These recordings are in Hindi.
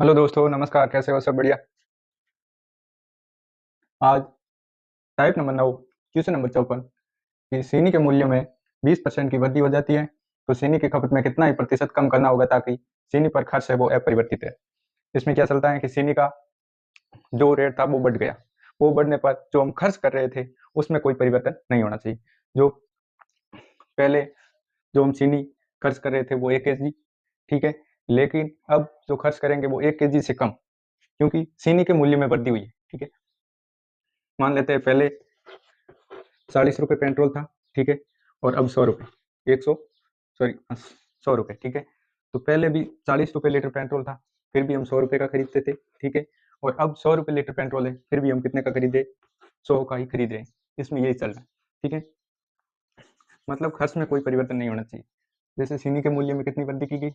हेलो दोस्तों, नमस्कार। कैसे हो? सब बढ़िया। आज टाइप नंबर 9, क्वेश्चन नंबर 54 कि चीनी के मूल्य में 20% की वृद्धि हो जाती है तो चीनी की खपत में कितना ही प्रतिशत कम करना होगा ताकि चीनी पर खर्च है वो अपरिवर्तित है। इसमें क्या चलता है कि चीनी का जो रेट था वो बढ़ गया। वो बढ़ने पर जो हम खर्च कर रहे थे उसमें कोई परिवर्तन नहीं होना चाहिए। जो पहले जो हम चीनी खर्च कर रहे थे वो 1 kg, ठीक है, लेकिन अब जो खर्च करेंगे वो 1 kg से कम, क्योंकि चीनी के मूल्य में वृद्धि हुई है। ठीक है, मान लेते हैं पहले 40 रुपये पेट्रोल था, ठीक है, और अब 100 रुपये, 100 रुपये, ठीक है। तो पहले भी 40 रुपये लीटर पेट्रोल था, फिर भी हम 100 रुपये का खरीदते थे, ठीक है। और अब 100 रुपये लीटर पेट्रोल है, फिर भी हम कितने का खरीदे? 100 का ही खरीद रहे हैं। इसमें यही चल रहा है, ठीक है। मतलब खर्च में कोई परिवर्तन नहीं होना चाहिए। जैसे चीनी के मूल्य में कितनी वृद्धि की गई?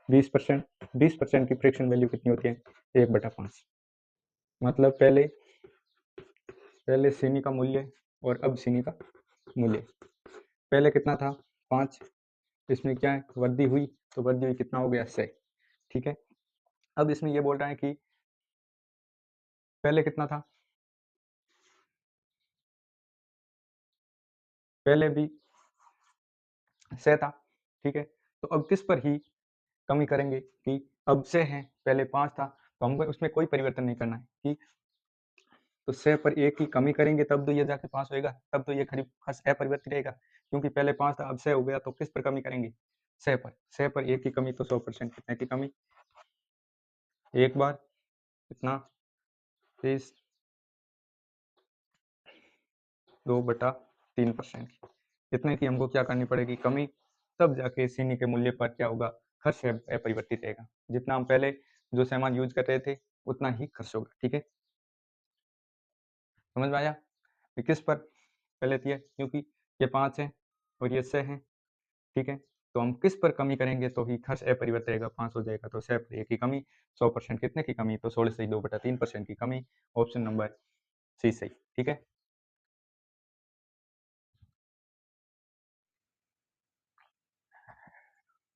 20%। 20% की फ्रैक्शन वैल्यू कितनी होती है? 1/5। मतलब पहले पहले चीनी का मूल्य और अब चीनी का मूल्य, पहले कितना था? 5। इसमें क्या है, वृद्धि हुई, तो वृद्धि हुई कितना हो गया? 6, ठीक है। अब इसमें ये बोल रहा है कि पहले कितना था? पहले भी 6 था, ठीक है। तो अब किस पर ही कमी करेंगे कि अब 6 है, पहले 5 था, तो हमको उसमें कोई परिवर्तन नहीं करना है कि तो 6 पर 1 की कमी करेंगे तब तो ये जाके 5 होएगा, तब तो ये खरीद खर्च अपरिवर्तित रहेगा। क्योंकि पहले 5 था, अब 6 हो गया, तो किस पर कमी करेंगे? 6 पर 1 की कमी तो 100%। कितने की कमी? एक बार कितना? 30, 2/3%। इतने की हमको क्या करनी पड़ेगी? कमी। तब जाके चीनी के मूल्य पर क्या होगा? खर्च है अपरिवर्तित रहेगा। जितना हम पहले जो सामान यूज कर रहे थे उतना ही खर्च होगा, ठीक है। समझ में आया कि किस पर? पहले तो ये, क्योंकि ये 5 है और ये 6 है, ठीक है। तो हम किस पर कमी करेंगे तो ही खर्च अपरिवर्तित रहेगा? 5 हो जाएगा, तो 6 पर 1 की कमी, 100%। कितने की कमी? तो 16 से 2/3% की कमी। ऑप्शन नंबर सी सही, ठीक है।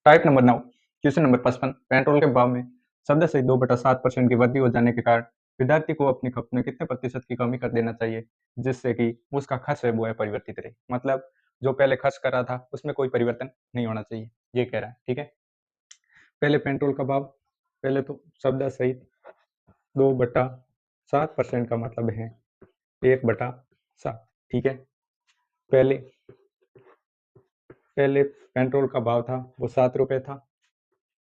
Type number 9, question number 55, petrol के भाव में 14 से 2/7% की वृद्धि हो जाने के कारण विद्यार्थी को अपनी खपत में कितने प्रतिशत की कमी कर देना चाहिए जिससे कि उसका खर्च है वो है परिवर्तित रहे? मतलब जो पहले खर्च कर रहा था उसमें कोई परिवर्तन नहीं होना चाहिए, ये कह रहा है, ठीक है। पहले पेट्रोल का भाव, पहले तो शब्द सहित 2/7% का मतलब है 1/7, ठीक है। पहले पहले पेट्रोल का भाव था वो 7 रुपये था,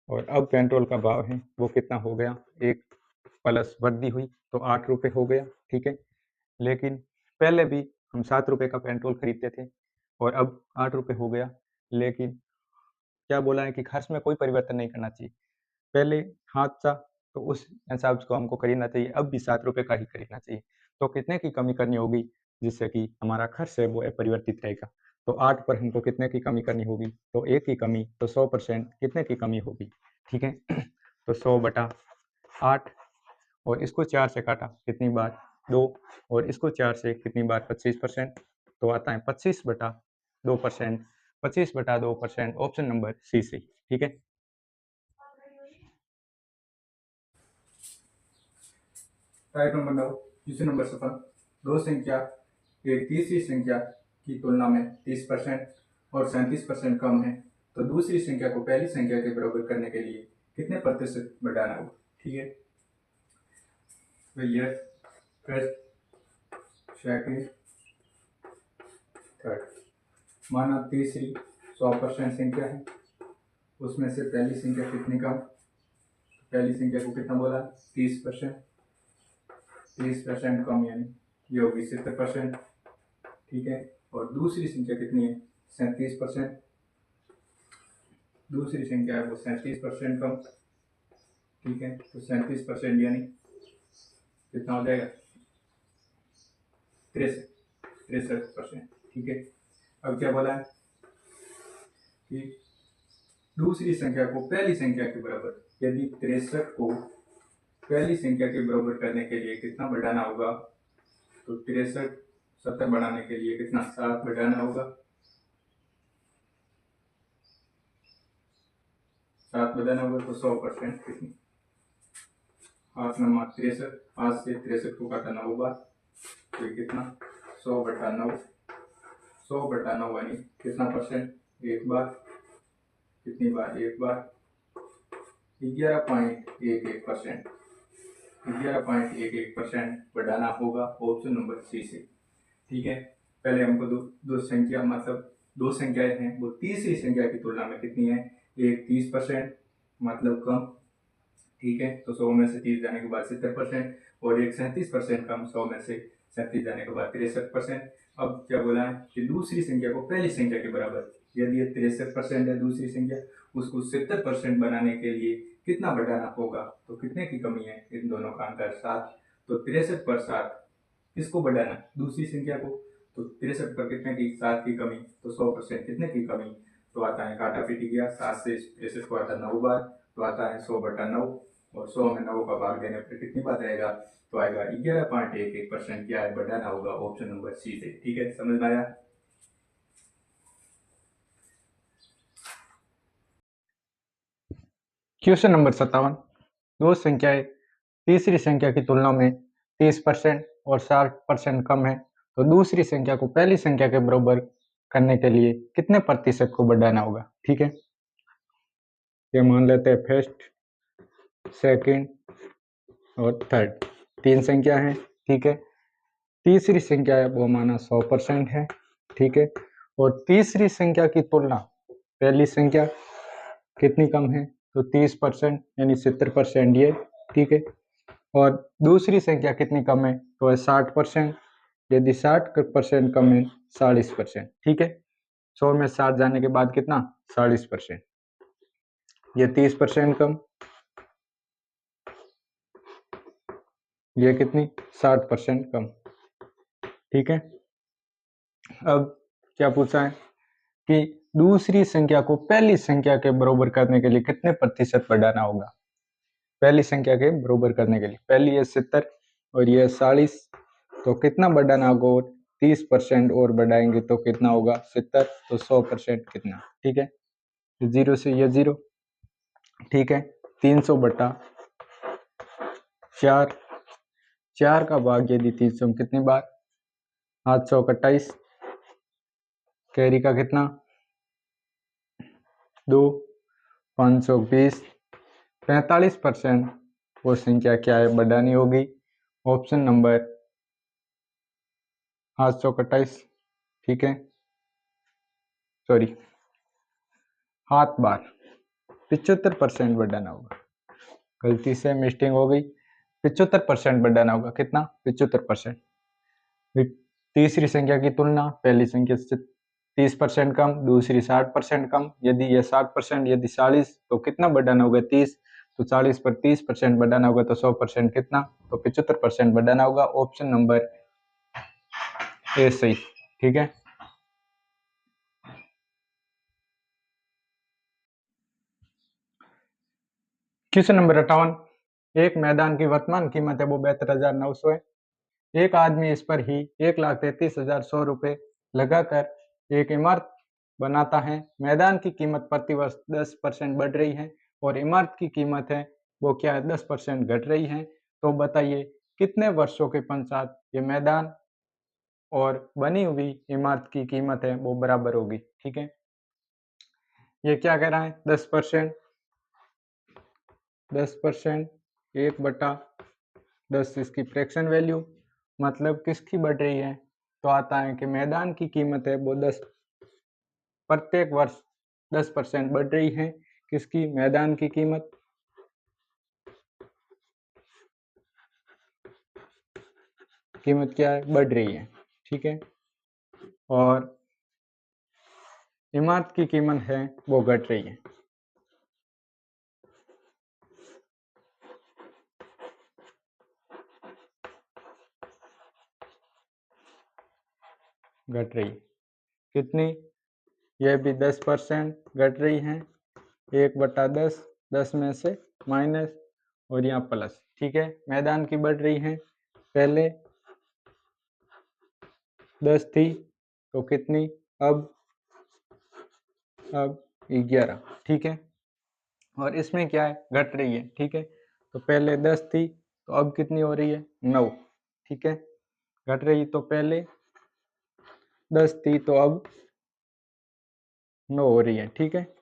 और अब पेट्रोल का भाव है वो कितना हो गया? 1 प्लस वृद्धि हुई तो 8 रुपये हो गया, ठीक है। लेकिन पहले भी हम 7 रुपये का पेट्रोल खरीदते थे और अब 8 रुपये हो गया। लेकिन क्या बोला है कि खर्च में कोई परिवर्तन नहीं करना चाहिए। पहले हाथ था तो उस हिसाब से हमको खरीदना चाहिए, अब भी 7 रुपये का ही खरीदना चाहिए। तो कितने की कमी करनी होगी जिससे कि हमारा खर्च है वो अपरिवर्तित रहेगा? तो 8 पर हमको कितने की कमी करनी होगी? तो 1 की कमी, तो 100% कितने की कमी होगी? ठीक है। तो 100/8, और इसको 4 से काटा कितनी बार? 2, और इसको 4 से कितनी बार? 25%। तो आता है 25/2%। 25/2%, ऑप्शन नंबर सी सही, ठीक है। टाइप नंबर 9, क्वेश्चन नंबर 57, दो संख्या एक तीसरी संख्या की तुलना में 30% और 37% कम है तो दूसरी संख्या को पहली संख्या के बराबर करने के लिए कितने प्रतिशत बढ़ाना होगा? ठीक है। तो ये फर्स्ट, सेकंड, थर्ड। माना तीसरी 100% संख्या है, उसमें से पहली संख्या कितनी कम? पहली संख्या को कितना बोला? 30%। 30% कम यानी ये होगी 70%, ठीक है। और दूसरी संख्या कितनी है? 37%। दूसरी संख्या है वो 37% कम, ठीक है। तो 37% यानी कितना हो जाएगा? 63%, ठीक है। अब क्या बोला है कि दूसरी संख्या को पहली संख्या के बराबर, यदि 63 को पहली संख्या के बराबर करने के लिए कितना बढ़ाना होगा? तो 63 70 बढ़ाने के लिए कितना? 7 बढ़ाना होगा। 7 बढ़ाना होगा तो 100% कितनी? 8 नंबर 63, 8 से 63 को काटा 9 बार, तो कितना 100/9, 100/9 यानी कितना परसेंट, एक बार, कितनी बार, एक बार, 11.11%, 11.11% बढ़ाना होगा ऑप्शन नंबर सी से। ठीक है, पहले हमको दो संख्या, मतलब दो संख्याएं हैं, वो तीसरी संख्या की तुलना में कितनी है, एक 30%, मतलब कम। ठीक है, तो 100 में से 30 जाने के बाद 70%, और एक 37% कम, 100 में से 37 जाने के बाद 63%। अब क्या बोला है कि दूसरी संख्या को पहली संख्या के बराबर, यदि ये 63% है दूसरी संख्या, उसको 70% बनाने के लिए कितना बढ़ाना होगा, तो कितने की कमी है, इन दोनों का अंतर 7, तो 63 पर 7 किसको बढ़ाना, दूसरी संख्या को, तो 63 पर कितने की, 7 की कमी, तो 100% कितने की कमी, तो आता है, काटा पीटी गया, 7 से 63 को आता 9 बार, तो आता है 100/9, और 100 में 9 का भाग देने पर कितनी बात रहेगा, तो आएगा 11.11%। क्या है, बढ़ाना होगा ऑप्शन नंबर सी से। ठीक है, समझ में आया। क्वेश्चन नंबर 57, दो संख्याएं तीसरी संख्या की तुलना में 30% और 60% कम है, तो दूसरी संख्या को पहली संख्या के बराबर करने के लिए कितने प्रतिशत को बढ़ाना होगा। ठीक है, ये मान लेते हैं फर्स्ट, सेकंड और थर्ड, तीन संख्या है। ठीक है, तीसरी संख्या है वो माना 100% है। ठीक है, और तीसरी संख्या की तुलना पहली संख्या कितनी कम है, तो 30% यानी 70% ये। ठीक है, और दूसरी संख्या कितनी कम है, तो है 60%, यदि 60% कम है 40%। ठीक है, 100 में 60 जाने के बाद कितना, 40%, ये 30% कम, ये कितनी, 60% कम। ठीक है, अब क्या पूछा है कि दूसरी संख्या को पहली संख्या के बराबर करने के लिए कितने प्रतिशत बढ़ाना होगा। पहली संख्या के बराबर करने के लिए, पहली है 70 और ये 40, तो कितना बढ़ाना होगा, और 30% और बढ़ाएंगे तो कितना होगा 70, तो 100% कितना। ठीक है, 0 से ये 0। ठीक है, 300/4, 4 का भाग यदि 300 कितनी बार, 828, कैरी का कितना 2, 520, 45% वो संख्या क्या है, बढ़ानी होगी ऑप्शन नंबर 828। ठीक है, सॉरी, 7 बार 75% बढ़ाना होगा, गलती से मिस्टेक हो गई, 75% बढ़ाना होगा, कितना 75%। तीसरी संख्या की तुलना पहली संख्या से 30% कम, दूसरी 60% कम, यदि ये 60%, यदि 40, तो कितना बढ़ाना होगा 30, तो 40 पर 30% बढ़ाना होगा, तो 100% कितना, तो 75% बढ़ाना होगा, ऑप्शन नंबर ए सही। ठीक है, क्वेश्चन नंबर 58, एक मैदान की वर्तमान कीमत है वो 72,900 है, एक आदमी इस पर ही 1,33,100 रुपये लगाकर एक इमारत बनाता है, मैदान की कीमत प्रतिवर्ष 10% बढ़ रही है और इमारत की कीमत है वो क्या है, 10% घट रही है, तो बताइए कितने वर्षों के पश्चात ये मैदान और बनी हुई इमारत की कीमत है वो बराबर होगी। ठीक है, ये क्या कह रहा है, 10%, 10%, 1/10 इसकी फ्रैक्शन वैल्यू, मतलब किसकी बढ़ रही है, तो आता है कि मैदान की कीमत है वो 10, प्रत्येक वर्ष 10% बढ़ रही है, किसकी, मैदान की कीमत। कीमत क्या है, बढ़ रही है। ठीक है, और इमारत की कीमत है वो घट रही है, घट रही है, कितनी, यह भी 10% घट रही है, 1/10, 10 में से माइनस और यहाँ प्लस। ठीक है, मैदान की बढ़ रही है, पहले 10 थी तो कितनी, अब 11। ठीक है, और इसमें क्या है, घट रही है। ठीक है, तो पहले 10 थी तो अब कितनी हो रही है 9, ठीक है। घट रही तो पहले 10 थी तो अब 9 हो रही है, ठीक है।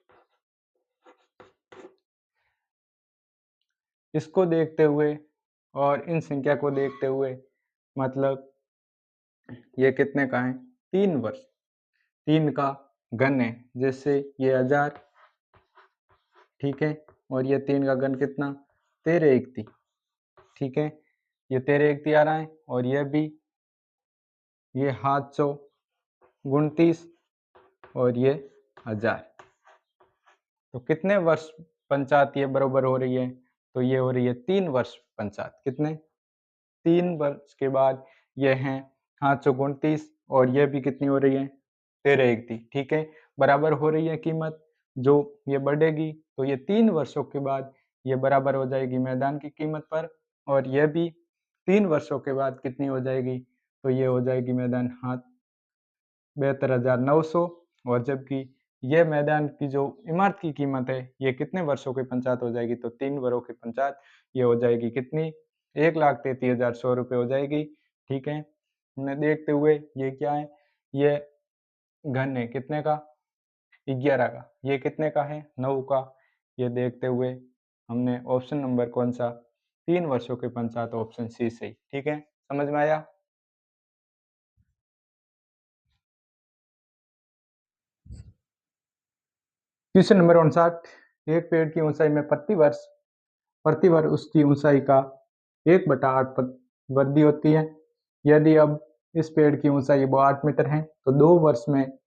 इसको देखते हुए और इन संख्या को देखते हुए मतलब ये कितने का है 3 वर्ष, 3 का घन है, जैसे ये 1000, ठीक है, और ये 3 का घन कितना 13 एकती, ठीक है। ये 13 एकती आ रहा है और ये भी ये 729 और ये 1000। तो कितने वर्ष पंचात ये बराबर हो रही है, तो ये हो रही है 3 वर्ष पंचात। कितने 3 वर्ष के बाद ये है 729 और ये भी कितनी हो रही है 13 एकती, ठीक है। बराबर हो रही है कीमत, जो ये बढ़ेगी तो ये 3 वर्षों के बाद ये बराबर हो जाएगी मैदान की कीमत पर, और ये भी 3 वर्षों के बाद कितनी हो जाएगी, तो ये हो जाएगी मैदान 72,900। और जबकि ये मैदान की जो इमारत की कीमत है ये कितने वर्षों के पंचात हो जाएगी, तो 3 वर्षों के पंचात ये हो जाएगी कितनी 1,33,100 रुपये हो जाएगी, ठीक है। हमने देखते हुए ये क्या है, ये घन है कितने का 11 का, ये कितने का है 9 का। ये देखते हुए हमने ऑप्शन नंबर कौन सा 3 वर्षों के पंचात, ऑप्शन सी सही, ठीक है। समझ में आया। क्वेश्चन नंबर 59, एक पेड़ की ऊंचाई में प्रति वर्ष उसकी ऊंचाई का 1/8 वृद्धि होती है। यदि अब इस पेड़ की ऊंचाई वो 8 मीटर है तो 2 वर्ष में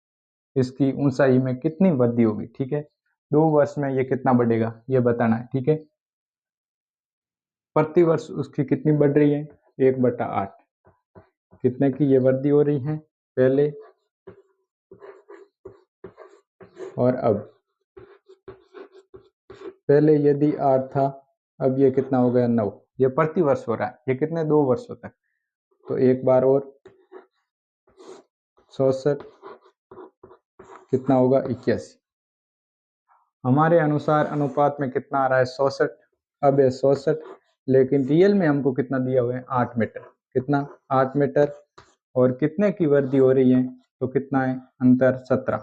इसकी ऊंचाई में कितनी वृद्धि होगी, ठीक है। 2 वर्ष में ये कितना बढ़ेगा ये बताना है, ठीक है। प्रति वर्ष उसकी कितनी बढ़ रही है 1/8, कितने की ये वृद्धि हो रही है पहले और अब। पहले यदि 8 था, अब ये कितना हो गया 9, ये प्रति वर्ष हो रहा है, ये कितने 2 वर्षों तक। तो एक बार और 64 कितना होगा 81। हमारे अनुसार अनुपात में कितना आ रहा है 66, अब है 66, लेकिन रियल में हमको कितना दिया हुआ है 8 मीटर, कितना 8 मीटर, और कितने की वृद्धि हो रही है, तो कितना है अंतर 17,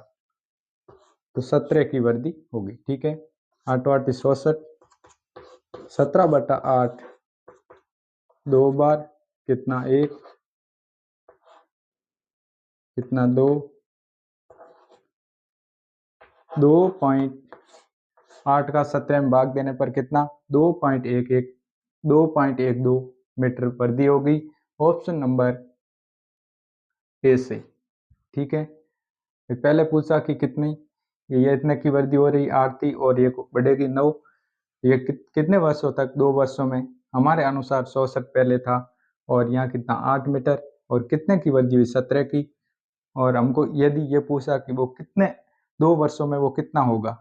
तो 17 की वृद्धि होगी, ठीक है। 8 8 66, 17/8 2 बार कितना 1, कितना 2, 2.8 का 17 में भाग देने पर कितना 2.12 मीटर वृद्धि होगी, ऑप्शन नंबर ए से, ठीक है। पहले पूछा कि कितनी, ये इतने की वृद्धि हो रही 8 थी और ये बढ़ेगी 9, ये कितने वर्षों तक 2 वर्षों में। हमारे अनुसार 64 पहले था और यहाँ कितना 8 मीटर, और कितने की वृद्धि हुई 17 की, और हमको यदि ये पूछा कि वो कितने 2 वर्षों में वो कितना होगा,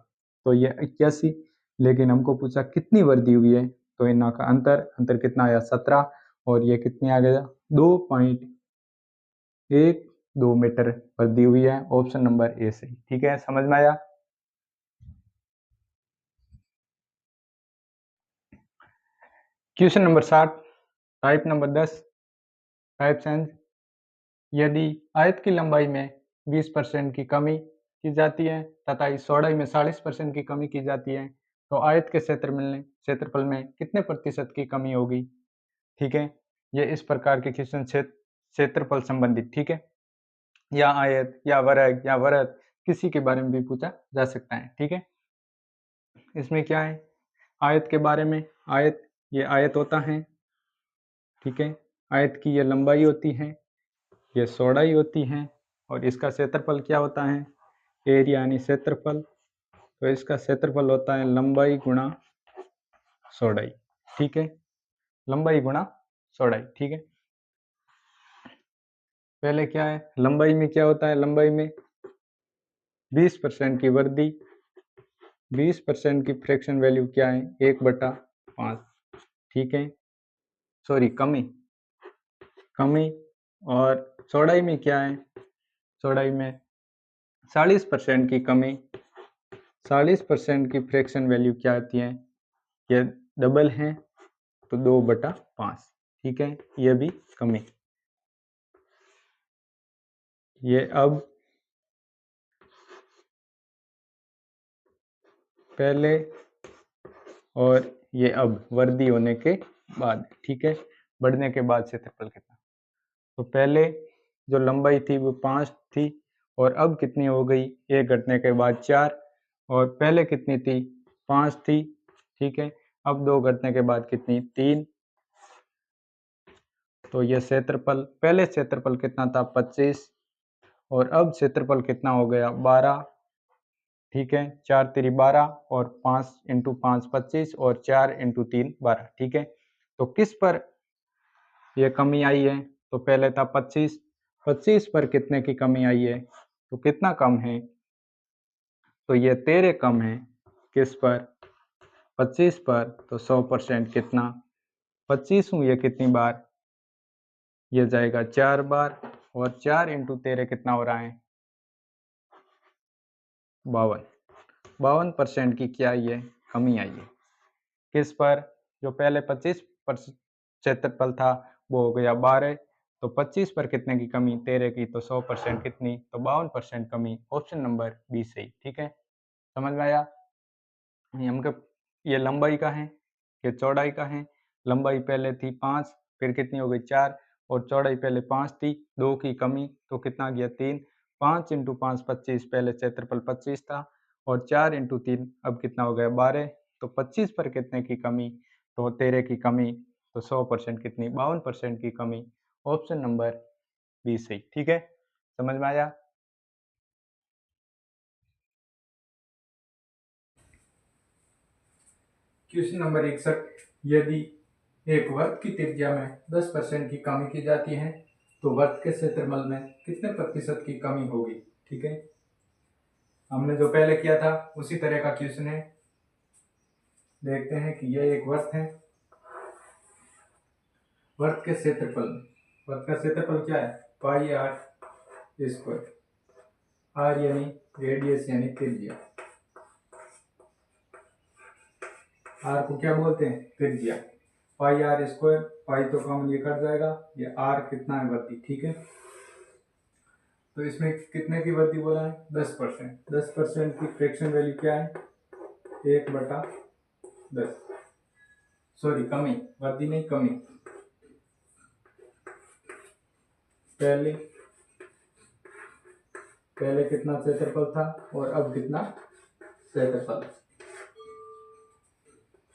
तो ये 81, लेकिन हमको पूछा कितनी वृद्धि हुई है, तो इनका का अंतर कितना आया 17, और ये कितनी आ गया 2.12 मीटर वृद्धि हुई है, ऑप्शन नंबर ए सही, ठीक है। समझ में आया। Question number 60, type number 10, type sense. यदि आयत की लंबाई में 20% की कमी की जाती है तथा इस चौड़ाई में 40% की कमी की जाती है, तो आयत के क्षेत्रफल में कितने प्रतिशत की कमी होगी, ठीक है। ये इस प्रकार के क्वेश्चन क्षेत्रफल संबंधित, ठीक है, या आयत या वर्ग या वृत्त किसी के बारे में भी पूछा जा सकता है, ठीक है। इसमें क्या है आयत के बारे में, आयत ये आयत होता है, ठीक है। आयत की ये लंबाई होती है, ये चौड़ाई होती है, और इसका क्षेत्रफल क्या होता है एरिया यानी क्षेत्रफल। तो इसका क्षेत्रफल होता है लंबाई गुणा चौड़ाई, ठीक है, लंबाई गुणा चौड़ाई, ठीक है। पहले क्या है लंबाई में क्या होता है, लंबाई में 20% की वृद्धि, 20% की फ्रैक्शन वैल्यू क्या है 1/5, ठीक है, सॉरी कमी, और चौड़ाई में क्या है, चौड़ाई में 40% की कमी, 40% की फ्रैक्शन वैल्यू क्या आती है, ये डबल है, तो 2/5, ठीक है, ये भी कमी। ये अब पहले और ये अब वर्दी होने के बाद, ठीक है, बढ़ने के बाद क्षेत्रफल कितना। तो पहले जो लंबाई थी वो 5 थी और अब कितनी हो गई, 1 घटने के बाद 4, और पहले कितनी थी, 5 थी, ठीक है, अब 2 घटने के बाद कितनी, 3। तो ये क्षेत्रफल, पहले क्षेत्रफल कितना था, 25, और अब क्षेत्रफल कितना हो गया, 12, ठीक है, 4 3 12 और 5 × 5 25 और 4 × 3 12, ठीक है। तो किस पर ये कमी आई है, तो पहले था 25, 25 पर कितने की कमी आई है, तो कितना कम है, तो ये 13 कम है, किस पर, 25 पर, तो 100% कितना, 25 ये कितनी बार, ये जाएगा 4 बार, और 4 × 13 कितना हो रहा है, 52, 52% की क्या ये कमी आई है, किस पर, जो पहले 25% क्षेत्रफल था वो हो गया 12, तो 25 पर कितने की कमी, 13 की, तो 100% कितनी, तो 52% कमी, ऑप्शन नंबर बी सही, ठीक है, समझ में आया। हमको ये लंबाई का है, ये चौड़ाई का है, लंबाई पहले थी 5, फिर कितनी हो गई 4, और चौड़ाई पहले 5 थी, 2 की कमी, तो कितना गया 3, 5 × 5 25, पहले क्षेत्रफल 25 था, और 4 × 3 अब कितना हो गया 12, तो 25 पर कितने की कमी, तो 13 की कमी, तो 100% कितनी, 52% की कमी, ऑप्शन नंबर बी सही, ठीक है, समझ में आया। क्वेश्चन नंबर 61, यदि एक वर्ग की त्रिज्या में 10% की कमी की जाती है तो वर्ग के क्षेत्रफल में कितने प्रतिशत की कमी होगी, ठीक है। हमने जो पहले किया था उसी तरह का क्वेश्चन है। देखते हैं कि यह एक वर्ग है, वर्ग के क्षेत्रफल, वर्ग का क्षेत्रफल क्या है, पाई आर स्क्वायर, आर यानी रेडियस यानी त्रिज्या, आर को क्या बोलते हैं, त्रिज्या, पाई आर स्क्वायर, पाई तो कॉमन ये कट जाएगा, ये आर कितना है वर्दी, ठीक है। तो इसमें कितने की वृद्धि बोला है, 10%, 10% की फ्रैक्शन वैल्यू क्या है, 1/10, सॉरी कमी, वृद्धि नहीं कमी, पहले पहले कितना क्षेत्रफल था और अब कितना क्षेत्रफल,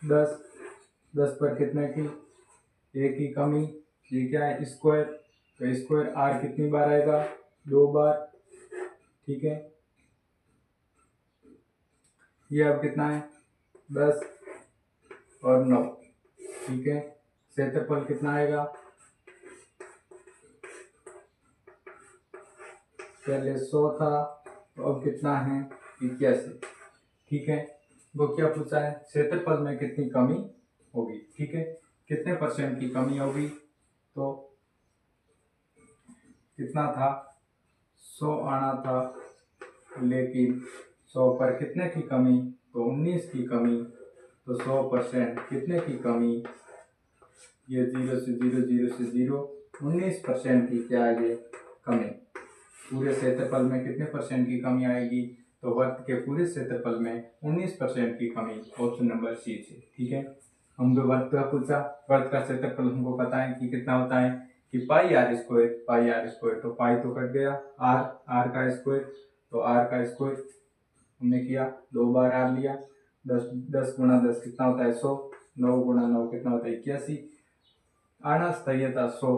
10, 10 पर कितने की, 1 की कमी, ये क्या है स्क्वायर, तो स्क्वायर आर कितनी बार आएगा, 2 बार, ठीक है। ये अब कितना है 10 और 9, ठीक है, क्षेत्रफल कितना आएगा, पहले 100 था तो अब कितना है 81, ठीक है। वो क्या पूछा है, क्षेत्रफल में कितनी कमी होगी, ठीक है, कितने परसेंट की कमी होगी, तो कितना था 100 आना था, लेकिन 100 पर कितने की कमी, तो 19 की कमी, तो 100% कितने की कमी, ये 0 से 0 0 से 0, 19% की क्या है ये कमी, पूरे क्षेत्रफल में कितने परसेंट की कमी आएगी, तो वर्ग के पूरे क्षेत्रफल में 19% की कमी, ऑप्शन नंबर सी से, ठीक है। हम जो वर्ग का पूछा, वर्ग का क्षेत्रफल हमको पता है कि कितना होता है, कि pi R square, pi R square, तो पाई तो कट गया, आर, आर का स्क्वायर, तो आर का स्क्वायर हमने किया, 2 बार आर लिया, 10 10 × 10 कितना होता है 100, 9 × 9 कितना होता है 81, आना चाहिए था 100,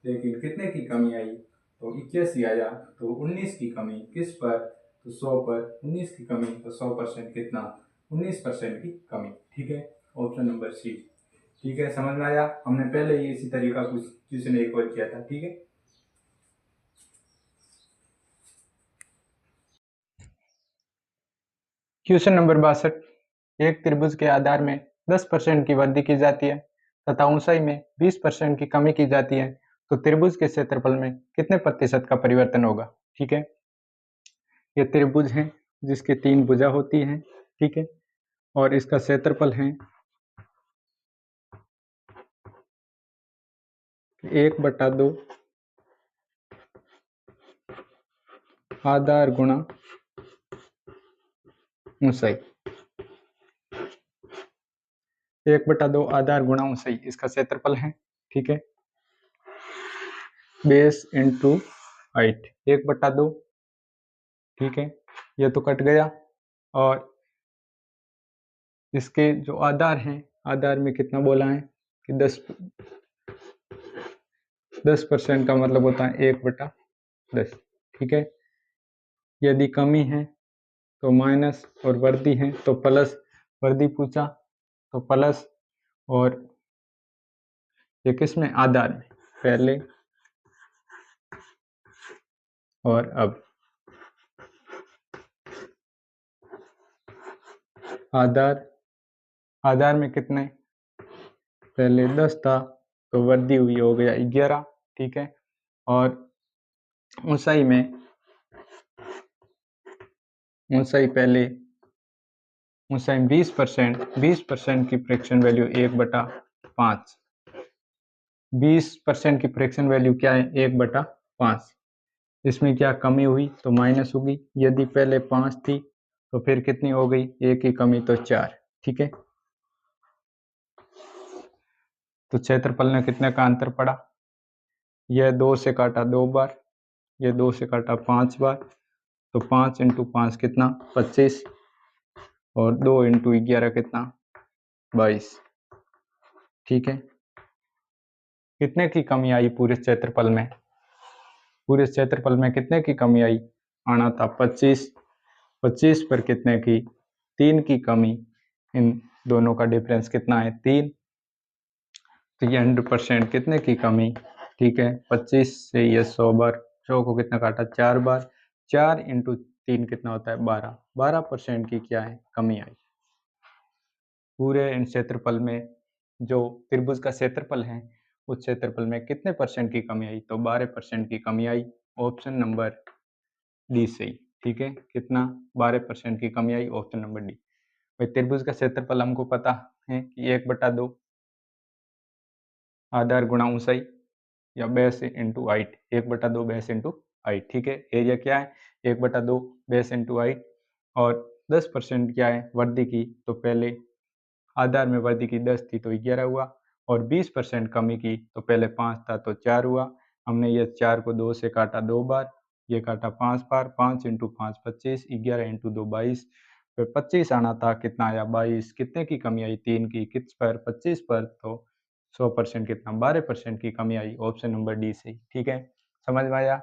लेकिन कितने की कमी आई, तो 81 आया, तो 19 की कमी किस पर, तो 100 पर 19 की कमी, तो 100% कितना, 19% की कमी, ठीक है, ऑप्शन नंबर सी, ठीक है, समझ में आया। हमने पहले ही इसी तरीका कुछ क्वेश्चन एक और किया था, ठीक है। क्वेश्चन नंबर 62, एक त्रिभुज के आधार में 10% की वृद्धि की जाती है तथा ऊंचाई में 20% की कमी की जाती है, तो त्रिभुज के क्षेत्रफल में कितने प्रतिशत का परिवर्तन होगा, ठीक है। ये त्रिभुज है जिसके 3 भुजा होती हैं, ठीक है, और इसका क्षेत्रफल है 1/2 आधार गुणा ऊंचाई। 1/2 आधार गुणा ऊंचाई इसका क्षेत्रफल है, ठीक है। बेस इंटू हाइट 1/2, ठीक है, ये तो कट गया। और इसके जो आधार हैं, आधार में कितना बोला है कि 10% का मतलब होता है 1/10, ठीक है। यदि कमी है तो माइनस और वर्दी है तो प्लस, वर्दी पूछा तो प्लस, और ये किस में, आधार में, पहले और अब। आधार में कितने, पहले 10 था तो वर्दी हुई हो गया 11, ठीक है। और ऊंचाई में, ऊंचाई पहले, ऊंचाई 20% की फ्रैक्शन वैल्यू 1/5, 20% की फ्रैक्शन वैल्यू क्या है 1/5। इसमें क्या कमी हुई तो माइनस होगी। यदि पहले 5 थी तो फिर कितनी हो गई, 1 की कमी तो 4, ठीक है। तो क्षेत्रफल में कितने का अंतर पड़ा, यह 2 से काटा 2 बार, यह 2 से काटा 5 बार, तो 5 × 5 कितना 25, और 2 × 11 कितना 22, ठीक है। कितने की कमी आई पूरे क्षेत्रफल में, पूरे क्षेत्रफल में कितने की कमी आई, आना था 25, 25 पर कितने की, 3 की कमी। इन दोनों का डिफरेंस कितना है 3, तो ये 100% कितने की कमी, ठीक है। 25 से ये 100 बार, 100 को कितना काटा 4 बार, 4 × 3 कितना होता है 12, 12% की क्या है कमी आई। पूरे इन क्षेत्रफल में जो त्रिभुज का क्षेत्रफल है उस क्षेत्रफल में कितने परसेंट की कमी आई, तो 12% की कमी आई। ऑप्शन नंबर डी सही, ठीक है। कितना, 12% की कमी आई, ऑप्शन नंबर डी। भाई त्रिभुज का क्षेत्रफल हमको पता है कि 1/2 आधार गुणा ऊंचाई या base into height, 1/2 base into height, ठीक है। एरिया क्या है 1/2 बेस इंटू हाइट, और 10% क्या है वर्दी की, तो पहले आधार में वर्दी की 10 थी तो 11 हुआ, और 20% कमी की तो पहले 5 था तो 4 हुआ। हमने ये 4 को 2 से काटा 2 बार, ये काटा 5 बार, 5 × 5 25, 11 × 2 22, फिर 25 आना था, कितना आया 22। कितने की कमी आई, 3 की, किस पर 25 पर, तो 100% कितना 12% की कमी आई, ऑप्शन नंबर डी सही, ठीक है। समझ में आया।